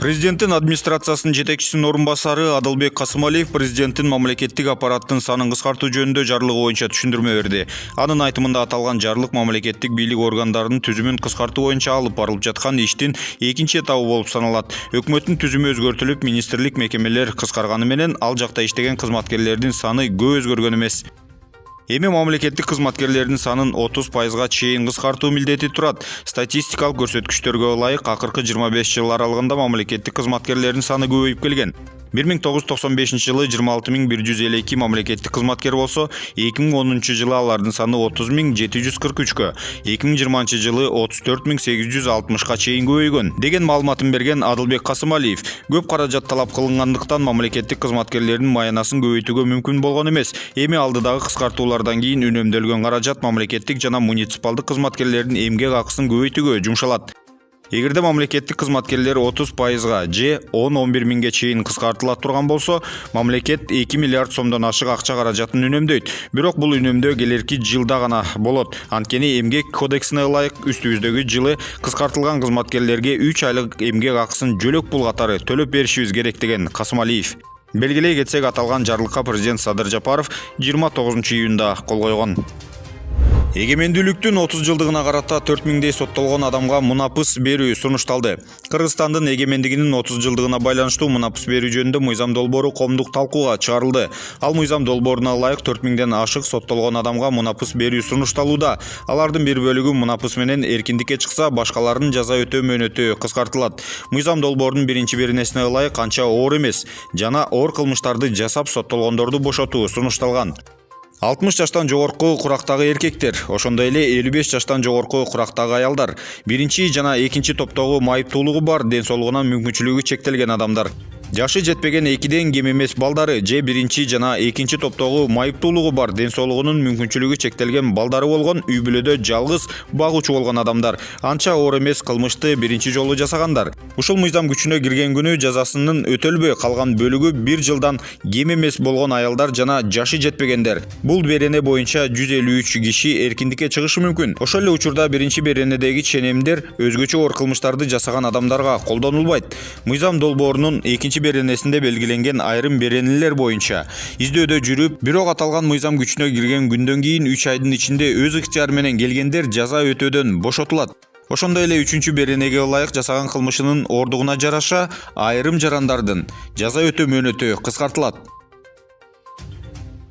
Президенттин администрациясынын жетекчисинин орун басары Адылбек Касымалиев президенттин мамлекеттик аппараттын санын кыскартуу жөнүндө жарлыгы боюнча түшүндүрмө берди. Анын айтымында аталган жарлык мамлекеттик бийлик органдарынын түзүмүн кыскартуу боюнча алып барылып жаткан иштин экинчи этабы болуп саналат. Өкмөттүн түзүмү өзгөртүлүп, министрлик мекемелер кыскарганы менен ал жакта иштеген кызматкерлердин саны көп өзгөргөн эмес. Эми мамлекеттик кызматкерлердин санын 30%га чейин кыскартуу милдети турат. Статистикалык көрсөткүчтөргө ылайык, акыркы 25 жыл аралыгында мамлекеттик кызматкерлердин саны көбөйүп келген. 1995 жылы 26152 мамлекеттик кызматкер болсо, 2010 жылы алардын саны 30743кө, 2020 жылы 34860ка чейин көбөйгөн деген маалыматын берген Адылбек Касымалиев. Көп каражат талап кылынгандыктан мамлекеттик кызматкерлердин маянасын көбөйтүүгө мүмкүн болгон эмес. Эми алдыдагы кыскартуулардан кийин үнөмдөлгөн каражат мамлекеттик жана муниципалдык кызматкерлердин эмгек акысын көбөйтүүгө жумшалат. Эгерде мамлекеттик кызматкерлер 30%га же 10-11 миңге чейин кыскартыла турган болсо, мамлекет 2 миллиард сомдон ашык акча каражатын үнөмдөйт. Бирок бул үнөмдөө келерки жылда гана болот. Анткени эмгек кодексине ылайык үстүбүздөгү жылы кыскартылган кызматкерлерге 3 айлык эмгек акысын жөлөк пул катары төлөп беришибиз керек деген Касымалиев. Белгилей кетсек, аталган жарлыкка президент Садыр Жапаров 29 июнда кол койгон. Эгемендүүлүктүн 30 жылдыгына карата 4000дей соттолгон адамга мунапыс берүү сунушталды. Кыргызстандын эгемендигинин 30 жылдыгына байланыштуу мунапыс берүү жөнүндө мыйзам долбоору коомдук талкууга чыгарылды. Ал мыйзам долбооруна ылайык 4000ден ашык соттолгон адамга мунапыс берүү сунушталууда. Алардын бир бөлүгү мунапыс менен эркиндикке чыкса, башкаларынын жаза өтөө мөөнөтү кыскартылат. Мыйзам долбоорунун биринчи беренесине ылайык анча оор эмес жана оор кылмыштарды жасап соттолгондорду бошотуу сунушталган. 60 жаштан жогорку курактагы эркектер, ошондой эле 55 жаштан жогорку курактагы аялдар, биринчи жана экинчи топтогу майыптуулугу бар, ден соолугуна мүмкүнчүлүгү чектелген адамдар, жашы жетпеген 2ден кем эмес балдары же биринчи жана экинчи топтогу майыптуулугу бар, ден соолугунун мүмкүнчүлүгү чектелген балдары болгон, үй бүлөдө жалгыз багуучу болгон адамдар, анча оор эмес кылмышты биринчи жолу жасагандар. Ушул мыйзам күчүнө кирген күнү жазасынын өтөлбөй калган бөлүгү 1 жылдан кем эмес болгон аялдар жана жашы жетпегендер. Бул берене боюнча 153 киши эркиндикке чыгышы мүмкүн. Ошол эле учурда биринчи беренедеги ченемдер өзгөчө оор кылмыштарды жасаган адамдарга колдонулбайт. Мыйзам долбоорунун экинчи беренесинде белгиленген айрым беренелер боюнча издөөдө жүрүп, бирок аталган мыйзам күчүнө кирген күндөн кийин 3 айдын ичинде өз ыктыяры менен келгендер жаза өтөөдөн бошотулат. Ошондой эле 3-чү беренеге ылайык жасаган кылмышынын оордугуна жараша айрым жарандардын жаза өтөө мөөнөтү кыскартылат.